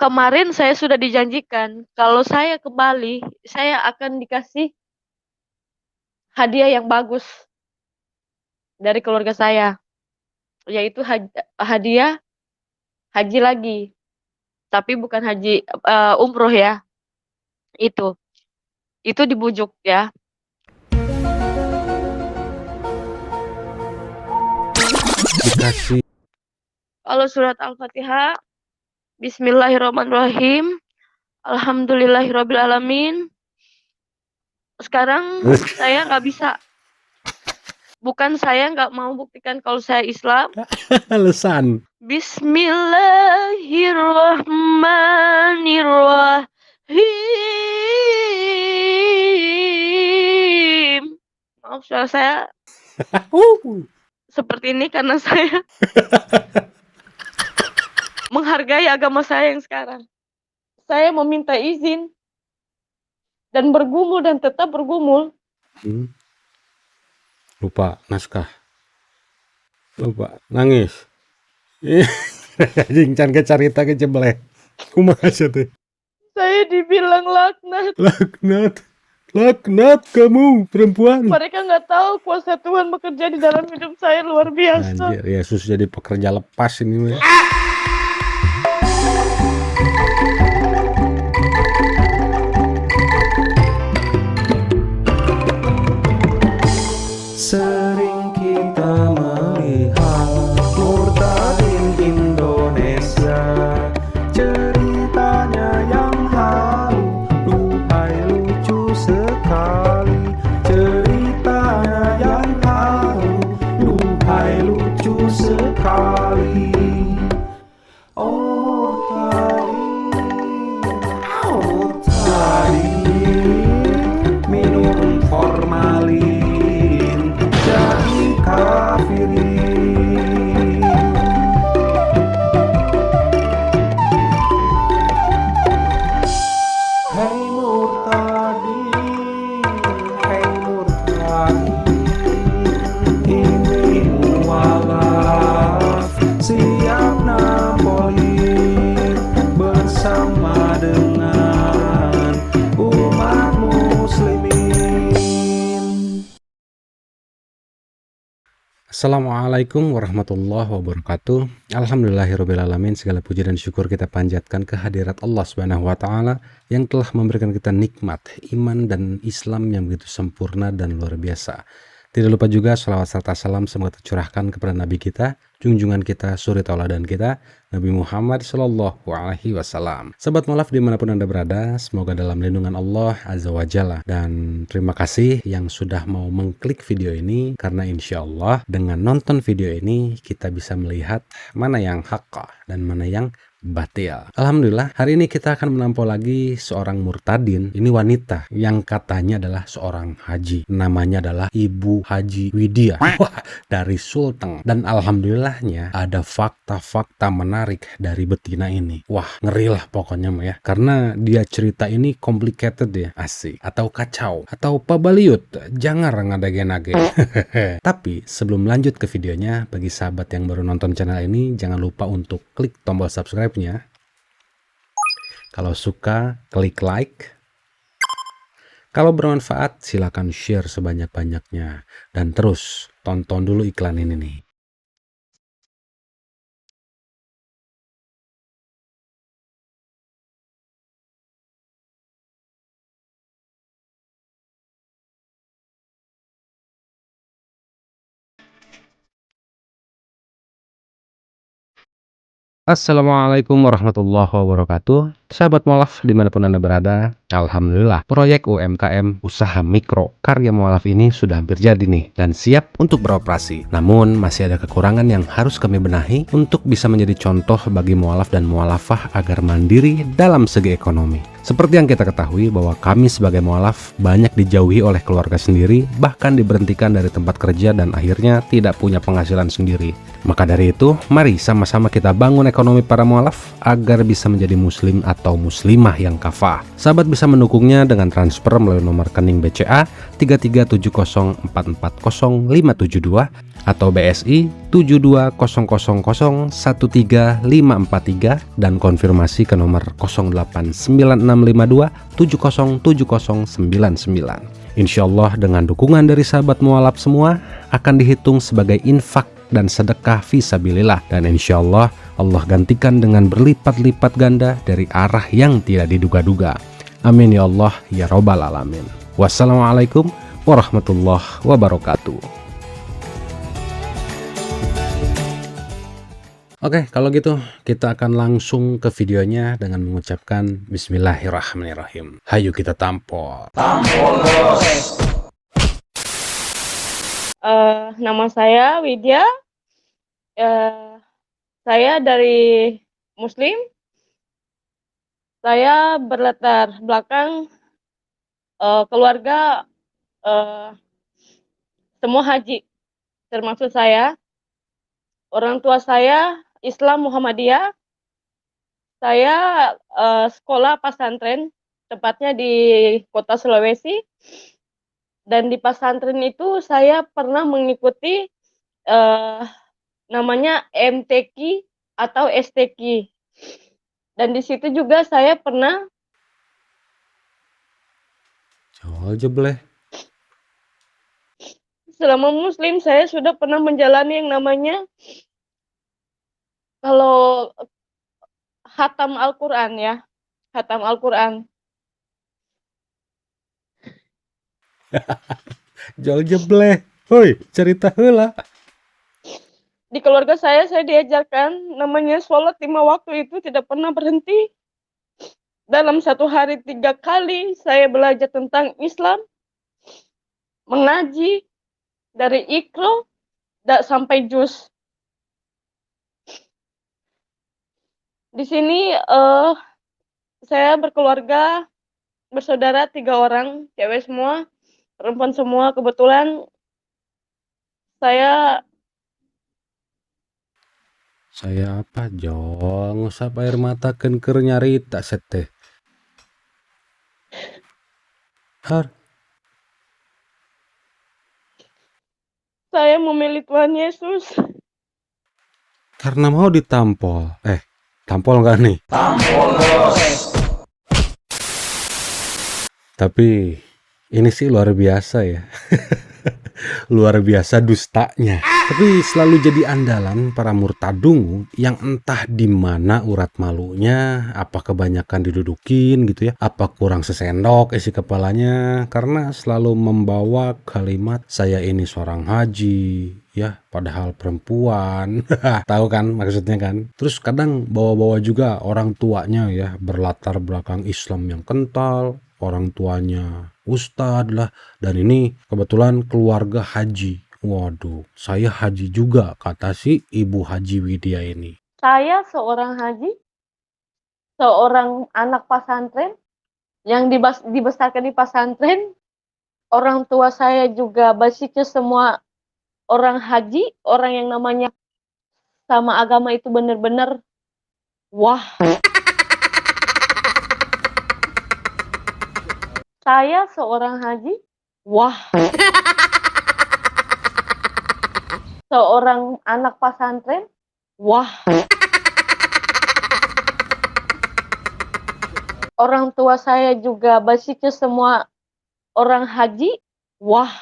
Kemarin saya sudah dijanjikan kalau saya ke Bali, saya akan dikasih hadiah yang bagus dari keluarga saya, yaitu hadiah haji lagi, tapi bukan haji umroh ya. Itu itu dibujuk ya. Dikasih. Kalau surat Al-Fatihah, Bismillahirrahmanirrahim, Alhamdulillahirabbil alamin. Sekarang saya nggak bisa. Bukan saya nggak mau buktikan kalau saya Islam. Alasan. Bismillahirrahmanirrahim. Maaf suara saya seperti ini karena saya menghargai agama saya yang sekarang. Saya meminta izin dan bergumul dan tetap bergumul. Lupa naskah. Lupa nangis. Anjing can ke carita ke jeblek. Kumaha teh? Saya dibilang laknat. Laknat kamu perempuan. Mereka nggak tahu kuasa Tuhan bekerja di dalam hidup saya luar biasa. Anjir, Yesus jadi pekerja lepas ini. Sering kita melihat murtadin Indonesia, ceritanya yang halu, duhai lucu sekali. Ceritanya yang halu, duhai lucu sekali. Oh tadi minum formalin jadi kafirin. Hei murtadin, ini mualaf siap nampoli bersama dengan umat muslimin. Assalamualaikum warahmatullahi wabarakatuh. Alhamdulillahirrabbilalamin. Segala puji dan syukur kita panjatkan kehadirat Allah Subhanahu wa ta'ala yang telah memberikan kita nikmat iman dan Islam yang begitu sempurna dan luar biasa. Tidak lupa juga salawat serta salam semoga tercurahkan kepada Nabi kita, junjungan kita, suri tauladan kita, Nabi Muhammad Sallallahu Alaihi Wasallam. Sahabat Mualaf dimanapun Anda berada, semoga dalam lindungan Allah Azza wa Jalla. Dan terima kasih yang sudah mau mengklik video ini, karena insya Allah dengan nonton video ini kita bisa melihat mana yang haqqa dan mana yang batil. Alhamdulillah, hari ini kita akan menampol lagi seorang murtadin. Ini wanita yang katanya adalah seorang haji. Namanya adalah Ibu Haji Widya. Wah, dari Sulteng. Dan alhamdulillahnya ada fakta-fakta menarik dari betina ini. Wah, ngeri lah pokoknya mah ya. Karena dia cerita ini complicated ya, asik atau kacau atau pabaliut. Jangan ngadage-nage. Tapi sebelum lanjut ke videonya, bagi sahabat yang baru nonton channel ini, jangan lupa untuk klik tombol subscribe-nya. Kalau suka, klik like. Kalau bermanfaat, silakan share sebanyak-banyaknya. Dan terus tonton dulu iklan ini nih. Assalamualaikum warahmatullahi wabarakatuh. Sahabat Mualaf dimanapun Anda berada, alhamdulillah proyek UMKM usaha mikro karya Mualaf ini sudah hampir jadi nih dan siap untuk beroperasi. Namun masih ada kekurangan yang harus kami benahi untuk bisa menjadi contoh bagi Mualaf dan Mualafah agar mandiri dalam segi ekonomi. Seperti yang kita ketahui bahwa kami sebagai mualaf banyak dijauhi oleh keluarga sendiri, bahkan diberhentikan dari tempat kerja dan akhirnya tidak punya penghasilan sendiri. Maka dari itu, mari sama-sama kita bangun ekonomi para mualaf agar bisa menjadi muslim atau muslimah yang kafah. Sahabat bisa mendukungnya dengan transfer melalui nomor rekening BCA 33704400572 atau BSI 7200013543 dan konfirmasi ke nomor 089652707099. Insyaallah dengan dukungan dari sahabat mualaf semua akan dihitung sebagai infak dan sedekah fisabilillah, dan insyaallah Allah gantikan dengan berlipat-lipat ganda dari arah yang tidak diduga-duga. Amin ya Allah ya Rabbal Alamin. Wassalamualaikum warahmatullahi wabarakatuh. Oke, kalau gitu kita akan langsung ke videonya dengan mengucapkan Bismillahirrahmanirrahim. Hayu kita tampol. Nama saya Widya. Saya dari Muslim. Saya berlatar belakang keluarga semua haji, termasuk saya. Orang tua saya Islam Muhammadiyah. Saya sekolah pesantren, tepatnya di kota Sulawesi. Dan di pesantren itu saya pernah mengikuti namanya MTQ atau STQ. Dan di situ juga saya pernah selama Muslim saya sudah pernah menjalani yang namanya kalau khatam Al-Quran ya, khatam Al-Quran. Jol jebleh. Hoi, cerita heula. Di keluarga saya diajarkan namanya sholat 5 waktu itu tidak pernah berhenti. Dalam satu hari 3 kali saya belajar tentang Islam, mengaji dari Iqra sampai juz. Di sini saya berkeluarga, bersaudara 3 orang, cewek semua, perempuan semua. Kebetulan saya apa Jol? Ngusap air mata keur nyarita seteh. Saya memilih Tuhan Yesus. Karena mau ditampol. Tampol nggak nih? Tampol, bos. Tapi ini sih luar biasa ya. Luar biasa dustanya. Tapi selalu jadi andalan para murtadung yang entah di mana urat malunya, apa kebanyakan didudukin gitu ya, apa kurang sesendok isi kepalanya, karena selalu membawa kalimat saya ini seorang haji ya, padahal perempuan. Tahu kan maksudnya kan? Terus kadang bawa-bawa juga orang tuanya ya, berlatar belakang Islam yang kental, orang tuanya ustadz lah, dan ini kebetulan keluarga haji. Waduh, saya haji juga, kata si Ibu Haji Widya ini. Saya seorang haji, seorang anak pesantren yang dibesarkan di pesantren. Orang tua saya juga basicnya semua orang haji, orang yang namanya sama agama itu benar-benar wah. Saya seorang haji, wah. Seorang anak pesantren, wah. Orang tua saya juga basicnya semua orang haji, wah.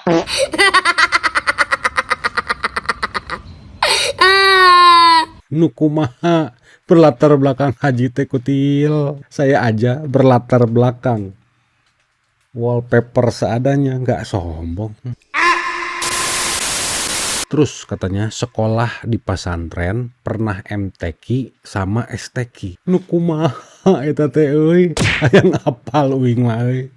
Nukumaha berlatar belakang haji teh kutil. Saya aja berlatar belakang wallpaper seadanya, nggak sombong. Terus katanya sekolah di pesantren pernah MTQ sama STQ. Nukumaha eta teh euy, hayang apal uing mah euy.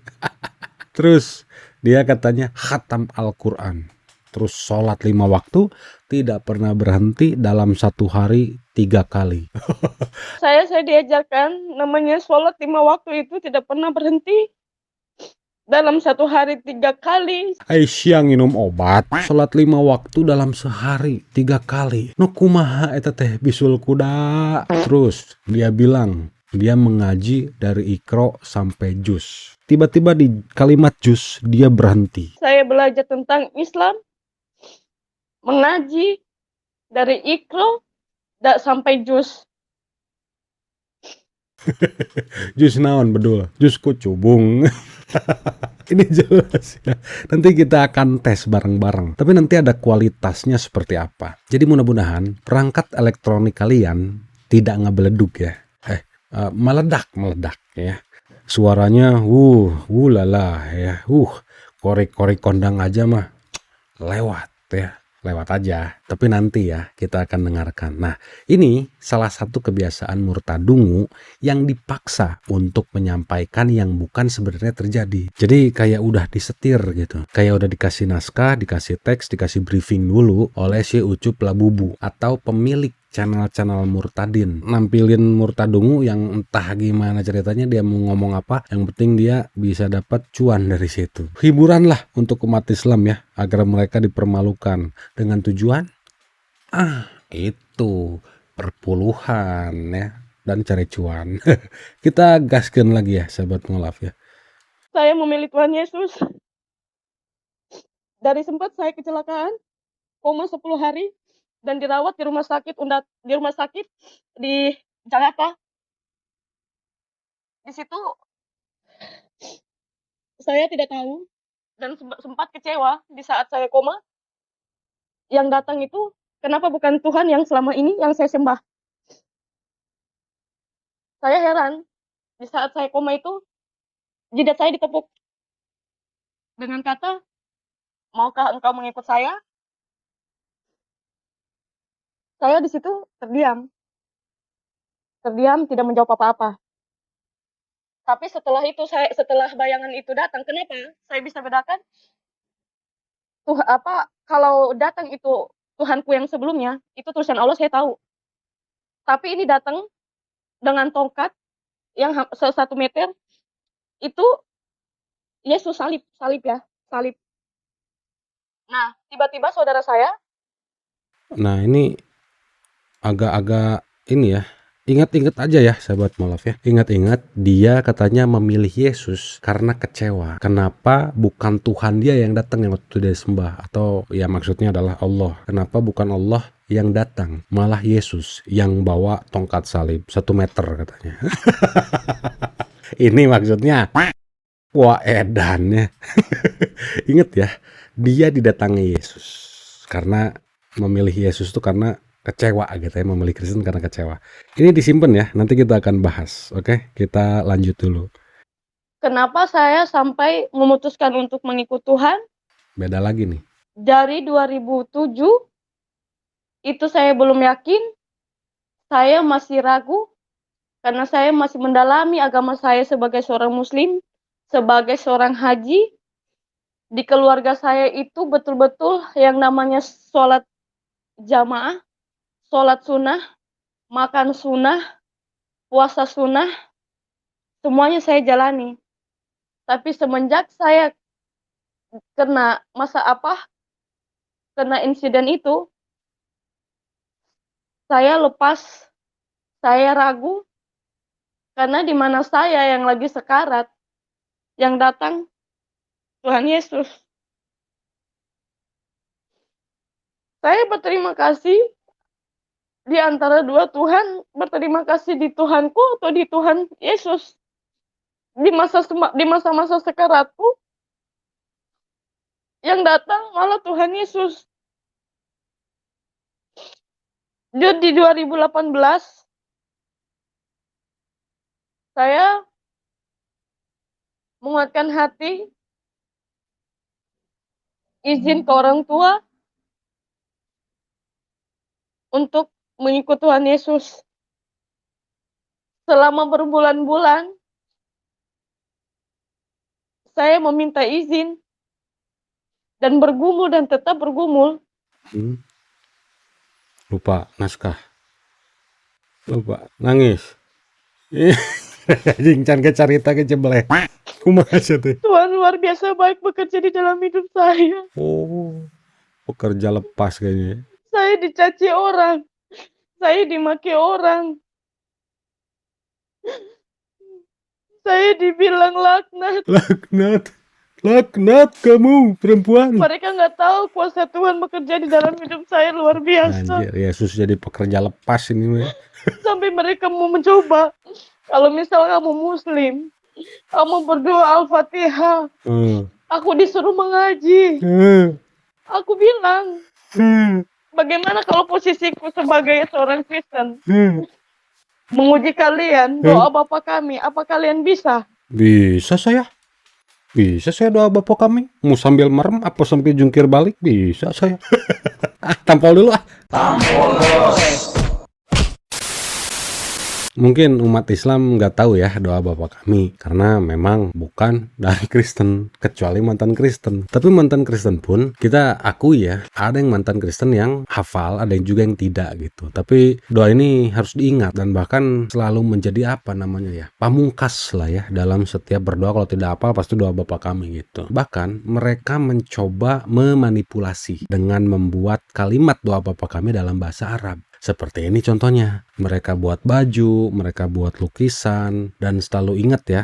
Terus dia katanya khatam Al-Quran. Terus sholat 5 waktu tidak pernah berhenti dalam satu hari 3 kali. Saya diajarkan namanya sholat 5 waktu itu tidak pernah berhenti. Dalam satu hari 3 kali. Aisyah nginum obat, sholat 5 waktu dalam sehari 3 kali. Nukumaha eta teh bisul kuda. Terus dia bilang dia mengaji dari Iqra sampai juz. Tiba-tiba di kalimat juz dia berhenti. Saya belajar tentang Islam, mengaji dari ikro sampai jus. Jus naon bedul? Jus kucubung. Ini jelas ya. Nanti kita akan tes bareng-bareng. Tapi nanti ada kualitasnya seperti apa. Jadi mudah-mudahan perangkat elektronik kalian tidak ngebeleduk ya. Meledak ya. Suaranya lala ya. Korek-korek kondang aja mah lewat ya. Lewat aja, tapi nanti ya kita akan dengarkan. Nah, ini salah satu kebiasaan murtadungu yang dipaksa untuk menyampaikan yang bukan sebenarnya terjadi. Jadi kayak udah disetir gitu, kayak udah dikasih naskah, dikasih teks, dikasih briefing dulu oleh si Ucup Labubu atau pemilik channel-channel murtadin, nampilin murtadungu yang entah gimana ceritanya, dia mau ngomong apa, yang penting dia bisa dapat cuan dari situ. Hiburan lah untuk umat Islam ya, agar mereka dipermalukan dengan tujuan itu perpuluhan ya dan cari cuan. Kita gaskan lagi ya sahabat ngolaf ya. Saya memilih Tuhan Yesus. Dari sempat saya kecelakaan, koma 10 hari, dan dirawat di rumah sakit di Jakarta. Di situ saya tidak tahu dan sempat kecewa di saat saya koma. Yang datang itu kenapa bukan Tuhan yang selama ini yang saya sembah? Saya heran. Di saat saya koma itu jidat saya ditepuk dengan kata, maukah engkau mengikut saya? Saya di situ terdiam, tidak menjawab apa-apa. Tapi setelah bayangan itu datang, kenapa saya bisa bedakan? Kalau datang itu Tuhanku yang sebelumnya, itu tulisan Allah saya tahu. Tapi ini datang dengan tongkat yang 1 meter, itu Yesus salib. Nah, tiba-tiba saudara saya. Nah ini agak-agak ini ya. Ingat-ingat aja ya sahabat Molaf ya. Ingat-ingat dia katanya memilih Yesus karena kecewa. Kenapa bukan Tuhan dia yang datang yang waktu dia sembah? Atau ya maksudnya adalah Allah. Kenapa bukan Allah yang datang? Malah Yesus yang bawa tongkat salib 1 meter katanya. Ini maksudnya wah edan ya. Ingat ya, dia didatangi Yesus. Karena memilih Yesus itu karena kecewa gitu ya, memilih Kristen karena kecewa. Ini disimpan ya, nanti kita akan bahas. Oke, kita lanjut dulu. Kenapa saya sampai memutuskan untuk mengikut Tuhan? Beda lagi nih. Dari 2007 itu saya belum yakin, saya masih ragu karena saya masih mendalami agama saya sebagai seorang muslim, sebagai seorang haji. Di keluarga saya itu betul-betul yang namanya sholat jamaah, sholat sunnah, makan sunnah, puasa sunnah, semuanya saya jalani. Tapi semenjak saya kena insiden itu, saya lepas, saya ragu, karena di mana saya yang lagi sekarat, yang datang Tuhan Yesus. Saya berterima kasih di antara dua Tuhan, berterima kasih di Tuhanku atau di Tuhan Yesus. Di masa-masa sekaratku, yang datang malah Tuhan Yesus. Di 2018, saya menguatkan hati, izin ke orang tua untuk mengikut Tuhan Yesus. Selama berbulan-bulan, saya meminta izin dan bergumul dan tetap bergumul. Lupa naskah. Lupa nangis. Jincan ke carita ke jeblek. Kumaha teh? Tuhan luar biasa baik bekerja di dalam hidup saya. Oh, pekerja lepas kayaknya. Saya dicaci orang. Saya dimaki orang. Saya dibilang laknat. Laknat. Laknat kamu perempuan. Mereka nggak tahu kuasa Tuhan bekerja di dalam hidup saya luar biasa. Anjir, Yesus jadi pekerja lepas ini weh. Sampai mereka mau mencoba. Kalau misal kamu muslim, kamu berdoa Al-Fatihah. Aku disuruh mengaji. Aku bilang, bagaimana kalau posisiku sebagai seorang Kristen menguji kalian, doa Bapa kami, apa kalian bisa? Bisa saya. Bisa saya doa Bapak kami. Mau sambil merem apa sambil jungkir balik? Bisa saya. Tampol dulu ah. Mungkin umat Islam nggak tahu ya doa Bapa kami karena memang bukan dari Kristen, kecuali mantan Kristen. Tapi mantan Kristen pun kita akui ya, ada yang mantan Kristen yang hafal, ada yang juga yang tidak gitu. Tapi doa ini harus diingat dan bahkan selalu menjadi apa namanya ya, pamungkas lah ya dalam setiap berdoa. Kalau tidak apa pasti doa Bapa kami gitu. Bahkan mereka mencoba memanipulasi dengan membuat kalimat doa Bapa kami dalam bahasa Arab. Seperti ini contohnya, mereka buat baju, mereka buat lukisan, dan selalu ingat ya,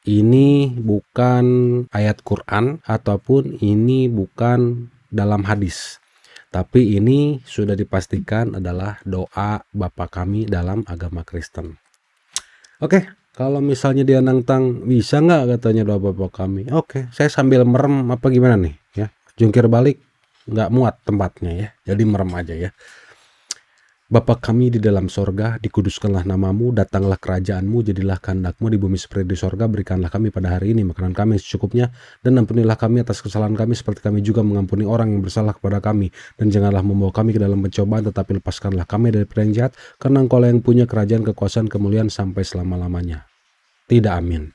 ini bukan ayat Quran ataupun ini bukan dalam hadis. Tapi ini sudah dipastikan adalah doa Bapa kami dalam agama Kristen. Oke, kalau misalnya dia nantang, bisa nggak katanya doa Bapa kami? Oke, saya sambil merem apa gimana nih? Ya, jungkir balik nggak muat tempatnya ya, jadi merem aja ya. Bapa kami di dalam sorga, dikuduskanlah namamu, datanglah kerajaanmu, jadilah kehendakmu di bumi seperti di sorga, berikanlah kami pada hari ini makanan kami secukupnya, dan ampunilah kami atas kesalahan kami seperti kami juga mengampuni orang yang bersalah kepada kami, dan janganlah membawa kami ke dalam pencobaan, tetapi lepaskanlah kami dari yang jahat, karena Engkau lah yang punya kerajaan, kekuasaan, kemuliaan sampai selama-lamanya. Tidak, amin.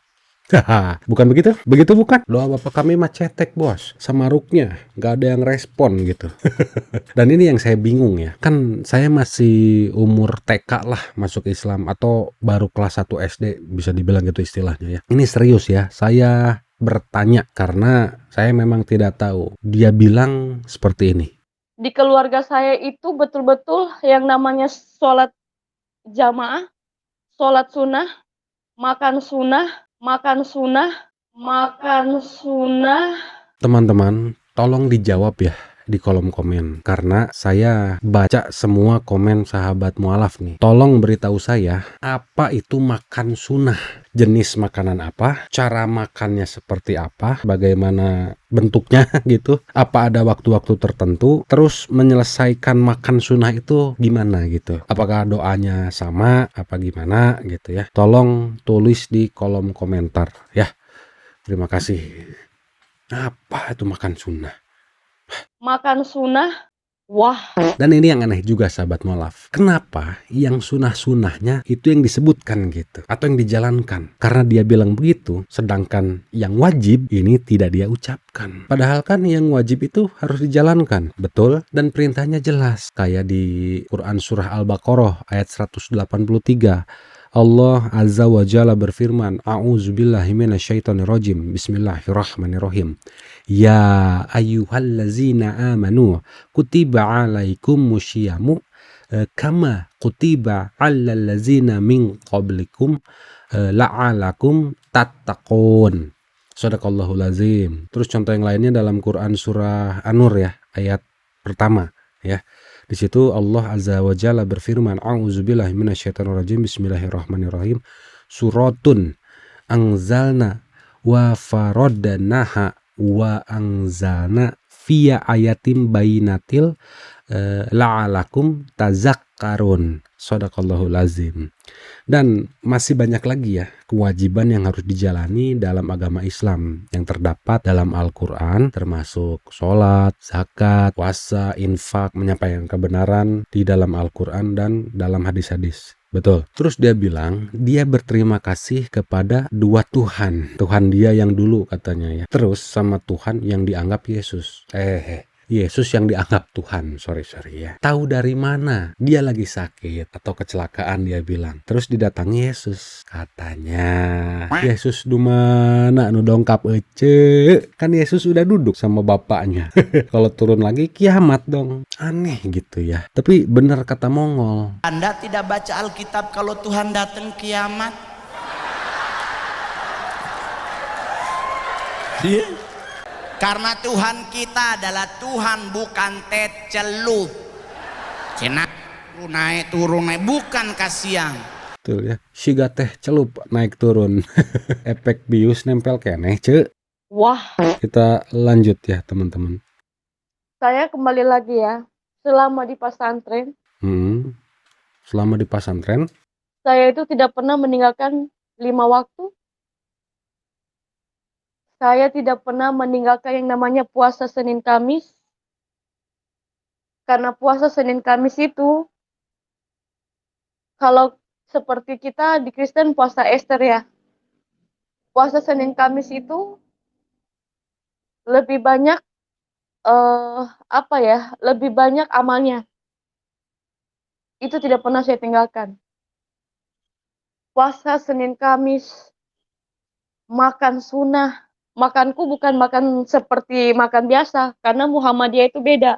Bukan begitu? Begitu bukan? Doa Bapak kami mah cetek bos, sama ruknya nggak ada yang respon gitu. Dan ini yang saya bingung ya, kan saya masih umur TK lah masuk Islam atau baru kelas 1 SD bisa dibilang gitu istilahnya ya. Ini serius ya, saya bertanya karena saya memang tidak tahu. Dia bilang seperti ini. Di keluarga saya itu betul-betul yang namanya sholat jamaah, sholat sunnah, makan sunnah, makan sunnah, makan sunnah. Teman-teman, tolong dijawab ya di kolom komen karena saya baca semua komen sahabat mualaf nih. Tolong beritahu saya apa itu makan sunnah, jenis makanan apa, cara makannya seperti apa, bagaimana bentuknya gitu, apa ada waktu-waktu tertentu, terus menyelesaikan makan sunnah itu gimana gitu, apakah doanya sama apa gimana gitu ya. Tolong tulis di kolom komentar ya. Terima kasih. Apa itu makan sunnah? Makan sunnah, wah. Dan ini yang aneh juga sahabat mualaf. Kenapa yang sunnah-sunnahnya itu yang disebutkan gitu, atau yang dijalankan? Karena dia bilang begitu, sedangkan yang wajib ini tidak dia ucapkan. Padahal kan yang wajib itu harus dijalankan, betul? Dan perintahnya jelas, kayak di Quran surah Al-Baqarah ayat 183. Allah Azza wa Jalla berfirman, A'udzubillahi minasyaitonirrajim. Bismillahirrahmanirrahim. Ya ayyuhallazina amanu kutiba alaikumusyiyamu kama kutiba 'alal ladzina min qablikum la'alakum tattaqun. Shadaqallahul azim. Terus contoh yang lainnya dalam Quran surah An-Nur ya, ayat pertama ya. Di situ Allah Azza wa Jalla berfirman, A'udzubillahi minasyaitonirrajim. Bismillahirrahmanirrahim. Suratun anzalna wa faradnaha wa anzalna fiya ayatim bainatil la'alakum tazakkarun. Shadaqallahul azim. Dan masih banyak lagi ya kewajiban yang harus dijalani dalam agama Islam yang terdapat dalam Al-Quran, termasuk sholat, zakat, puasa, infak, menyampaikan kebenaran di dalam Al-Quran dan dalam hadis-hadis. Betul. Terus dia bilang dia berterima kasih kepada dua Tuhan. Tuhan dia yang dulu katanya ya. Terus sama Tuhan yang dianggap Yesus. Yesus yang dianggap Tuhan, sorry ya. Tahu dari mana dia lagi sakit atau kecelakaan dia bilang. Terus didatangi Yesus. Katanya, Yesus dumana nu dongkap ece. Kan Yesus udah duduk sama bapaknya. Kalau turun lagi kiamat dong. Aneh gitu ya. Tapi benar kata Mongol. Anda tidak baca Alkitab kalau Tuhan datang kiamat? Karena Tuhan kita adalah Tuhan bukan celup. Cina turun naik bukan kasihan. Betul ya. Siga teh celup naik turun. Efek bius nempel keneh, ce. Wah, Kita lanjut ya, teman-teman. saya kembali lagi ya. Selama di pesantren, Selama di pesantren, saya itu tidak pernah meninggalkan 5 waktu. Saya tidak pernah meninggalkan yang namanya puasa Senin Kamis. Karena puasa Senin Kamis itu, kalau seperti kita di Kristen puasa Ester ya. Puasa Senin Kamis itu lebih banyak lebih banyak amalnya. Itu tidak pernah saya tinggalkan. Puasa Senin Kamis, makan sunnah. Makanku bukan makan seperti makan biasa, karena Muhammadiyah itu beda.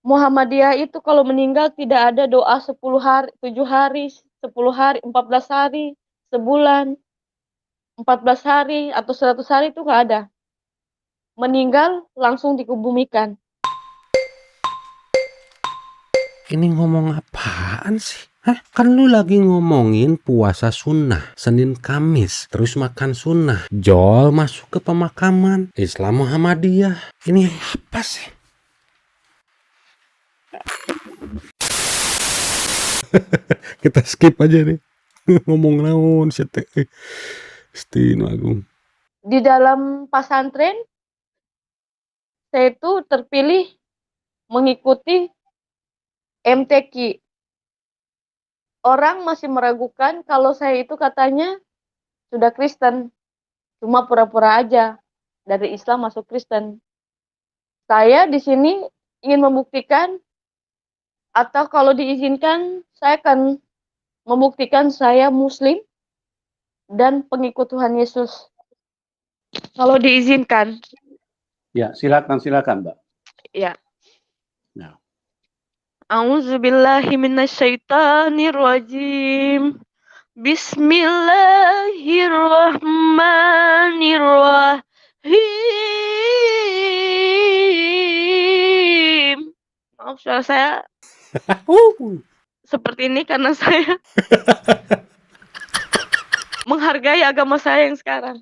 Muhammadiyah itu kalau meninggal tidak ada doa 10 hari, 7 hari, 10 hari, 14 hari, sebulan, 14 hari, atau 100 hari itu nggak ada. Meninggal langsung dikebumikan. ini ngomong apaan sih? Hah? Kan lu lagi ngomongin puasa sunnah, Senin Kamis, terus makan sunnah. Jol masuk ke pemakaman, Islam Muhammadiyah. Ini apa sih? Kita skip aja nih. Ngomong naon sih teh. Stino Agung. Di dalam pesantren, saya itu terpilih mengikuti MTQ. Orang masih meragukan kalau saya itu katanya sudah Kristen. Cuma pura-pura aja dari Islam masuk Kristen. Saya di sini ingin membuktikan, atau kalau diizinkan, saya akan membuktikan saya Muslim dan pengikut Tuhan Yesus. Kalau diizinkan. Ya, silakan Mbak. Ya. Ya. A'udzubillahi minasyaitonirrajim. Bismillahirrahmanirrahim. Maaf, suara saya seperti ini karena saya menghargai agama saya yang sekarang.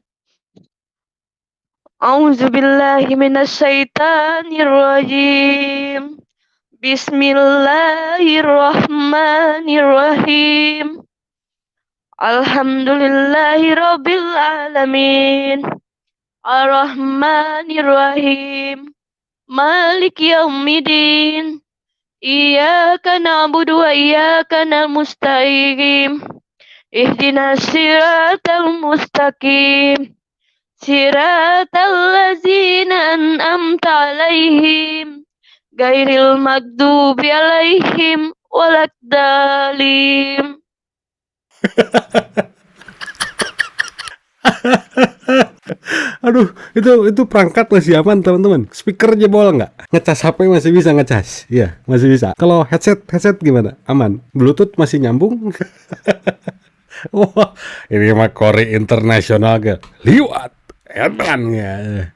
A'udzubillahi minasyaitonirrajim. Bismillahirrahmanirrahim. Alhamdulillahirabbil alamin. Ar-Rahmanir-Rahim. Maliki yaumiddin. Iyyaka na'budu wa iyyaka nasta'in. Ihdinas siratal mustaqim. Siratal ladzina an'amta 'alaihim ghairil maghdubi 'alaihim waladdallin. Aduh, itu perangkat masih aman, teman-teman. Speaker jebol nggak? Ngecas HP masih bisa ngecas. Iya, masih bisa. Kalau headset gimana? Aman. Bluetooth masih nyambung? Wah, ini mah Kore internasional ke. Liwat. Edan ya.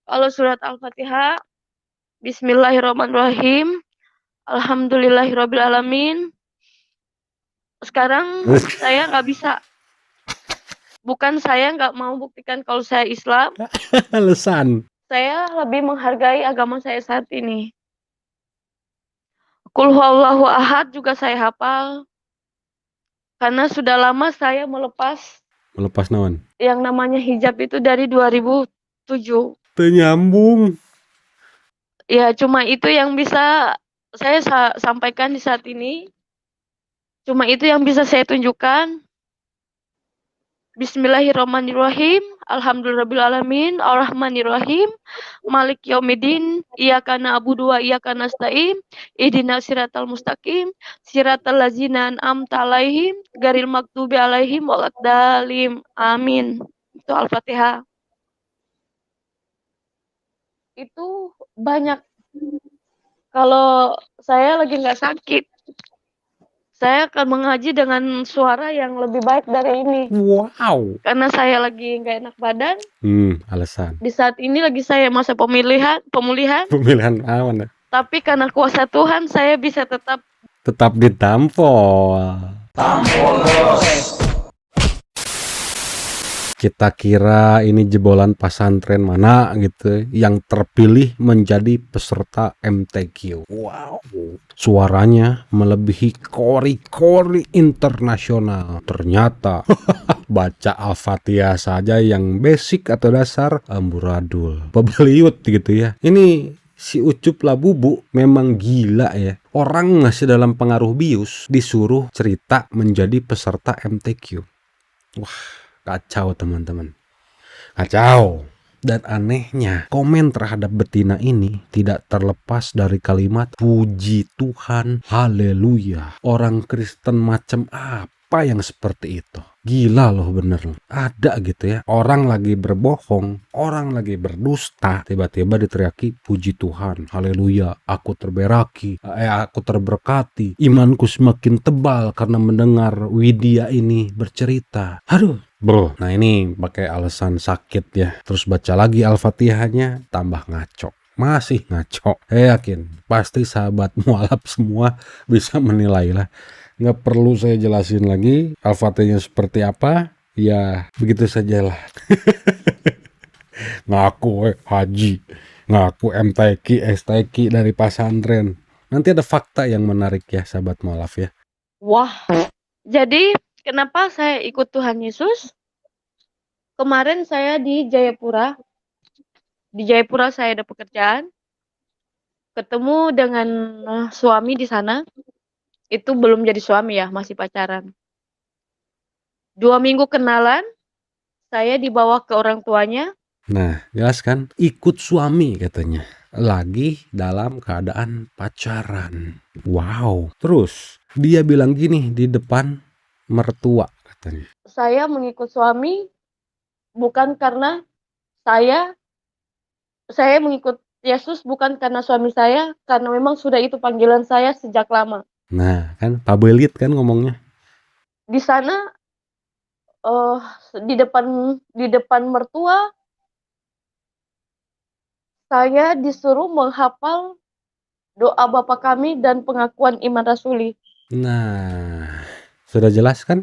Kalau surat Al-Fatihah, Bismillahirrahmanirrahim. Alhamdulillahirabbil alamin. Sekarang saya nggak bisa. Bukan saya nggak mau buktikan kalau saya Islam. Alasan. Saya lebih menghargai agama saya saat ini. Qul huwallahu ahad juga saya hafal. Karena sudah lama saya melepas naon? yang namanya hijab itu dari 2007. Ternyambung. Ya, cuma itu yang bisa saya sampaikan di saat ini. Cuma itu yang bisa saya tunjukkan. Bismillahirrahmanirrahim. Alhamdulillahirabbil Ar-Rahmanirrahim. Malik yaumiddin. Iyyaka na'budu wa iyyaka nasta'in. Ihdinas siratal mustaqim. Siratal ladzina an'amta 'alaihim ghairil maghdubi 'alaihim waladdallin. Amin. Itu Al-Fatihah. Itu banyak. Kalau saya lagi nggak sakit, Saya akan mengaji dengan suara yang lebih baik dari ini. Wow. Karena saya lagi nggak enak badan. Alasan. Di saat ini lagi saya masa pemulihan. Pemilihan awan. Tapi karena kuasa Tuhan saya bisa tetap Ditampol. Kita kira ini jebolan pesantren mana gitu yang terpilih menjadi peserta MTQ. Wow. Suaranya melebihi kori-kori internasional. Ternyata baca Al-Fatihah saja yang basic atau dasar amburadul. Pebeliut gitu ya. Ini si Ucup Labubu memang gila ya. Orang masih dalam pengaruh bius disuruh cerita menjadi peserta MTQ. Wah, kacau teman-teman. Kacau. Dan anehnya, komen terhadap betina ini tidak terlepas dari kalimat puji Tuhan, haleluya. Orang Kristen macam apa yang seperti itu? Gila loh bener. Ada gitu ya. Orang lagi berbohong, orang lagi berdusta, tiba-tiba diteriaki puji Tuhan, haleluya. Aku terberkati. Imanku semakin tebal karena mendengar Widya ini bercerita. Aduh. Bro, nah ini pakai alasan sakit ya. Terus baca lagi Al-Fatihahnya, tambah ngaco. Masih ngaco. Yakin, pasti sahabat mualaf semua bisa menilai lah. Nggak perlu saya jelasin lagi Al-Fatihahnya seperti apa. Ya, begitu sajalah. Ngaku haji, ngaku MTQ, STQ dari pesantren. Nanti ada fakta yang menarik ya sahabat mualaf ya. wah. Jadi kenapa saya ikut Tuhan Yesus? Kemarin saya di Jayapura. Di Jayapura saya ada pekerjaan. Ketemu dengan suami di sana. Itu belum jadi suami ya, masih pacaran. 2 minggu kenalan, saya dibawa ke orang tuanya. Nah, jelas kan? Ikut suami katanya. Lagi dalam keadaan pacaran. Wow. Terus dia bilang gini di depan mertua katanya. Saya mengikut suami bukan karena saya mengikut Yesus bukan karena suami saya, karena memang sudah itu panggilan saya sejak lama. Nah, kan pabelit kan ngomongnya. Di sana di depan mertua saya disuruh menghafal doa Bapa Kami dan pengakuan iman rasuli. Nah, sudah jelas kan?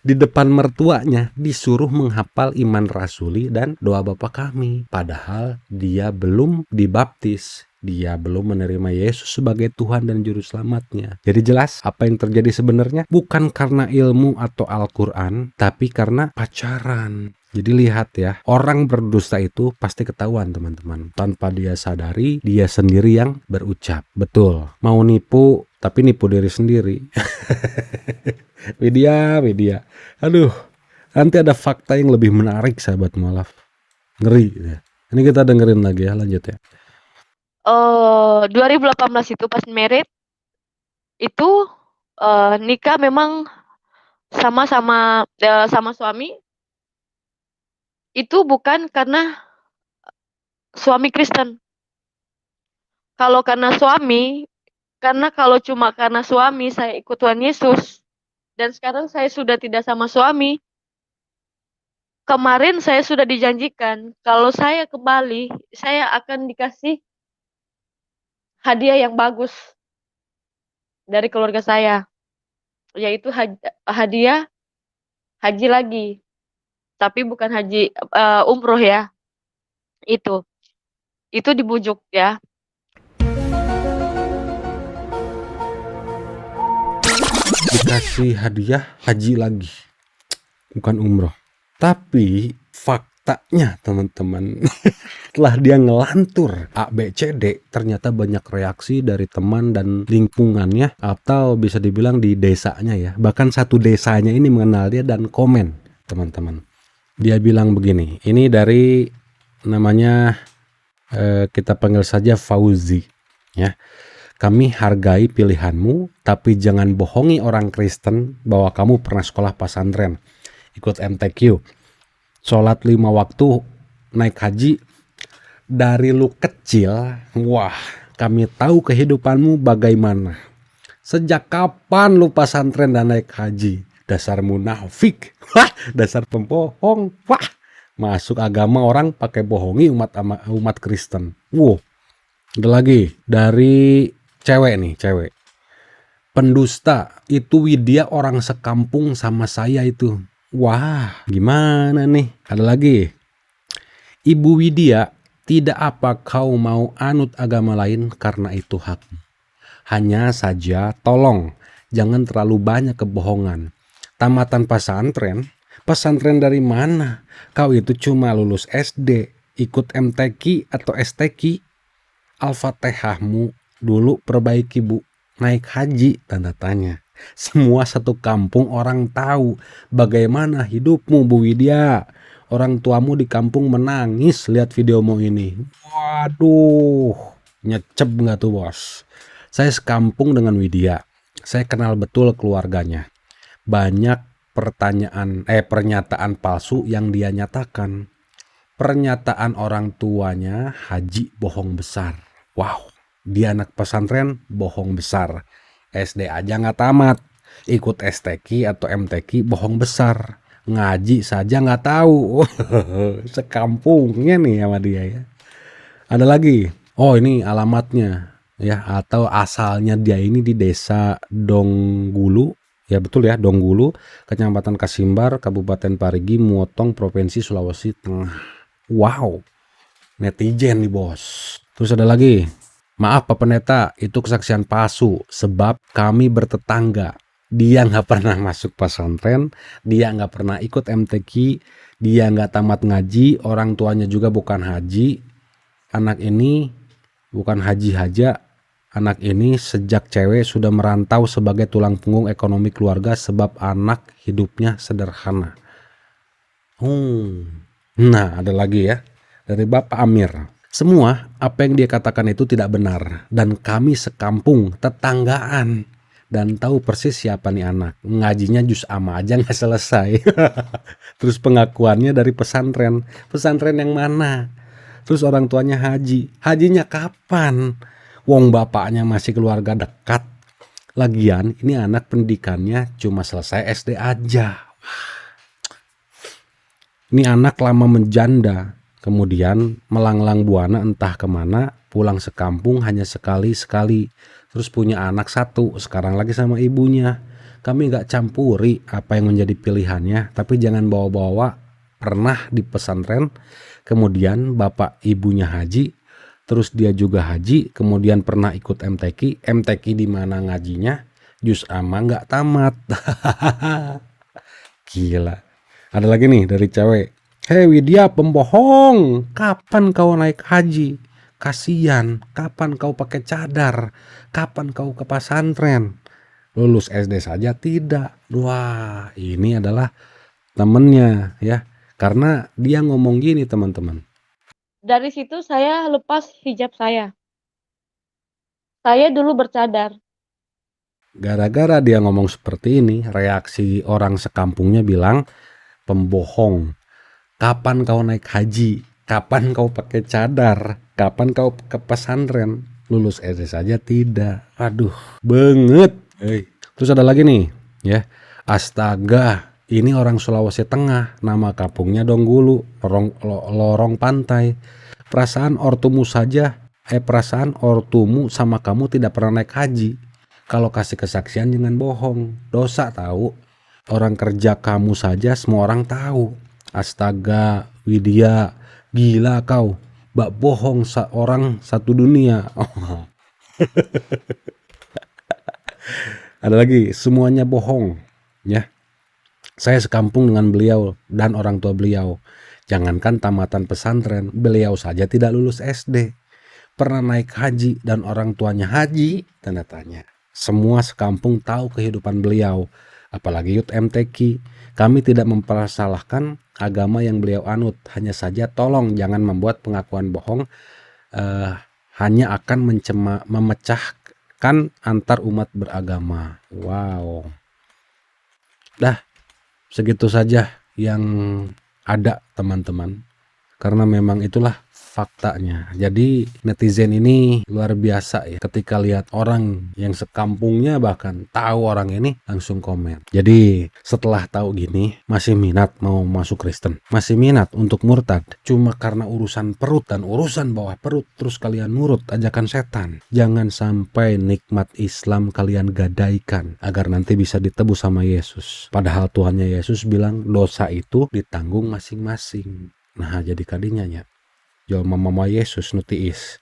Di depan mertuanya disuruh menghafal iman rasuli dan doa Bapa Kami. Padahal dia belum dibaptis. Dia belum menerima Yesus sebagai Tuhan dan Juru Selamatnya. Jadi jelas apa yang terjadi sebenarnya bukan karena ilmu atau Al-Quran, tapi karena pacaran. Jadi lihat ya, orang berdusta itu pasti ketahuan teman-teman. Tanpa dia sadari, dia sendiri yang berucap. Betul, mau nipu, tapi nipu diri sendiri. Widya. Aduh, nanti ada fakta yang lebih menarik sahabat mualaf. Ngeri ya. Ini kita dengerin lagi ya, lanjut ya. 2018 itu pas merit itu nikah memang sama suami. Itu bukan karena suami Kristen. Kalau cuma karena suami saya ikut Tuhan Yesus dan sekarang saya sudah tidak sama suami. Kemarin saya sudah dijanjikan kalau saya kembali saya akan dikasih hadiah yang bagus dari keluarga saya, yaitu hadiah haji lagi, tapi bukan haji umroh ya. Itu dibujuk ya. Dikasih hadiah haji lagi, bukan umroh. Tapi faktanya teman-teman, setelah dia ngelantur A, B, C, D, ternyata banyak reaksi dari teman dan lingkungannya, atau bisa dibilang di desanya ya. Bahkan satu desanya ini mengenal dia dan komen teman-teman. Dia bilang begini, ini dari namanya kita panggil saja Fauzi ya. Kami hargai pilihanmu, tapi jangan bohongi orang Kristen bahwa kamu pernah sekolah pesantren, ikut MTQ, sholat 5 waktu, naik haji. Dari lu kecil, wah, kami tahu kehidupanmu bagaimana. Sejak kapan lu pesantren dan naik haji? Dasar munafik. Wah, dasar pembohong. Wah, masuk agama orang pakai bohongi umat Kristen. Wow, ada lagi dari cewek nih, cewek. Pendusta, itu Widya orang sekampung sama saya itu. Wah, gimana nih? Ada lagi. Ibu Widya, tidak apa kau mau anut agama lain karena itu hakmu. Hanya saja tolong jangan terlalu banyak kebohongan. Tamatan pesantren? Pesantren dari mana? Kau itu cuma lulus SD, ikut MTQ atau STQ. Al-Fatihahmu dulu perbaiki bu. Naik haji, tanda tanya. Semua satu kampung orang tahu bagaimana hidupmu Bu Widya. Orang tuamu di kampung menangis lihat videomu ini. Waduh, nyecep nggak tuh bos? Saya sekampung dengan Widya. Saya kenal betul keluarganya. Banyak pernyataan palsu yang dia nyatakan. Pernyataan orang tuanya haji bohong besar. Wow, dia anak pesantren bohong besar. SD aja nggak tamat. Ikut STQ atau MTQ bohong besar. Ngaji saja nggak tahu. Sekampungnya nih sama dia ya. Ada lagi. Oh, ini alamatnya ya, atau asalnya dia ini di desa Donggulu. Ya betul ya, Donggulu, Kecamatan Kasimbar, Kabupaten Parigi, Muotong, Provinsi Sulawesi Tengah. Wow, netizen nih bos. Terus ada lagi. Maaf Pak Pendeta, itu kesaksian palsu sebab kami bertetangga. Dia nggak pernah masuk pesantren, dia nggak pernah ikut MTQ, dia nggak tamat ngaji, orang tuanya juga bukan haji. Anak ini bukan haji haja, anak ini sejak cewek sudah merantau sebagai tulang punggung ekonomi keluarga sebab anak hidupnya sederhana. Nah, ada lagi ya dari Bapak Amir. Semua apa yang dia katakan itu tidak benar dan kami sekampung tetanggaan dan tahu persis siapa nih anak. Ngajinya juz amma aja nggak selesai. Terus pengakuannya dari pesantren yang mana? Terus orang tuanya haji. Hajinya kapan? Wong bapaknya masih keluarga dekat. Lagian ini anak pendidikannya cuma selesai SD aja. Ini anak lama menjanda. Kemudian melanglang buana entah kemana. Pulang sekampung hanya sekali-sekali. Terus punya anak satu. Sekarang lagi sama ibunya. Kami gak campuri apa yang menjadi pilihannya. Tapi jangan bawa-bawa pernah di pesantren. Kemudian bapak ibunya haji, terus dia juga haji, kemudian pernah ikut MTQ. MTQ di mana ngajinya? Juz amma nggak tamat. Gila. Ada lagi nih dari cewek. Hei Widya pembohong, kapan kau naik haji? Kasian, kapan kau pakai cadar? Kapan kau ke pesantren? Lulus SD saja tidak. Wah, ini adalah temennya ya. Karena dia ngomong gini teman-teman. Dari situ saya lepas hijab saya. Saya dulu bercadar. Gara-gara dia ngomong seperti ini, reaksi orang sekampungnya bilang, pembohong. Kapan kau naik haji? Kapan kau pakai cadar? Kapan kau ke pesantren? Lulus SD saja tidak. Aduh, banget. Terus ada lagi nih, ya. Astaga. Ini orang Sulawesi Tengah, nama kampungnya Donggulu, lorong pantai. Perasaan ortumu sama kamu tidak pernah naik haji. Kalau kasih kesaksian jangan bohong, dosa tahu. Orang kerja kamu saja semua orang tahu. Astaga, Widya, gila kau. Bak bohong seorang satu dunia. Ada lagi, semuanya bohong, ya. Saya sekampung dengan beliau dan orang tua beliau. Jangankan tamatan pesantren, beliau saja tidak lulus SD. Pernah naik haji dan orang tuanya haji, tanda tanya. Semua sekampung tahu kehidupan beliau, apalagi youth MTQ. Kami tidak mempersalahkan agama yang beliau anut, hanya saja tolong jangan membuat pengakuan bohong hanya akan memecahkan antar umat beragama. Wow. Dah. Segitu saja yang ada teman-teman. Karena memang itulah faktanya. Jadi netizen ini luar biasa ya. Ketika lihat orang yang sekampungnya bahkan tahu orang ini langsung komen. Jadi setelah tahu gini masih minat mau masuk Kristen, masih minat untuk murtad cuma karena urusan perut dan urusan bawah perut terus kalian nurut ajakan setan. Jangan sampai nikmat Islam kalian gadaikan agar nanti bisa ditebus sama Yesus. Padahal Tuhannya Yesus bilang dosa itu ditanggung masing-masing. Nah jadi kadinya ya jual mama Yesus nutiis.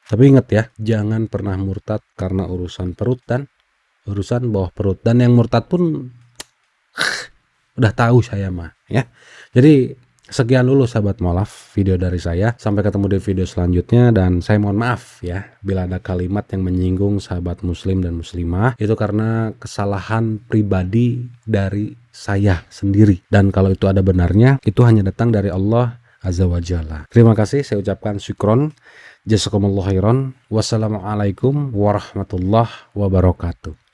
Tapi ingat ya, jangan pernah murtad karena urusan perut dan urusan bawah perut. Dan yang murtad pun udah tahu saya mah ya. Jadi sekian dulu sahabat mualaf video dari saya. Sampai ketemu di video selanjutnya dan saya mohon maaf ya bila ada kalimat yang menyinggung sahabat muslim dan muslimah. Itu karena kesalahan pribadi dari saya sendiri. Dan kalau itu ada benarnya, itu hanya datang dari Allah Azza wa Jalla. Terima kasih, saya ucapkan syukron. Jazakumullah khairan. Wassalamualaikum warahmatullahi wabarakatuh.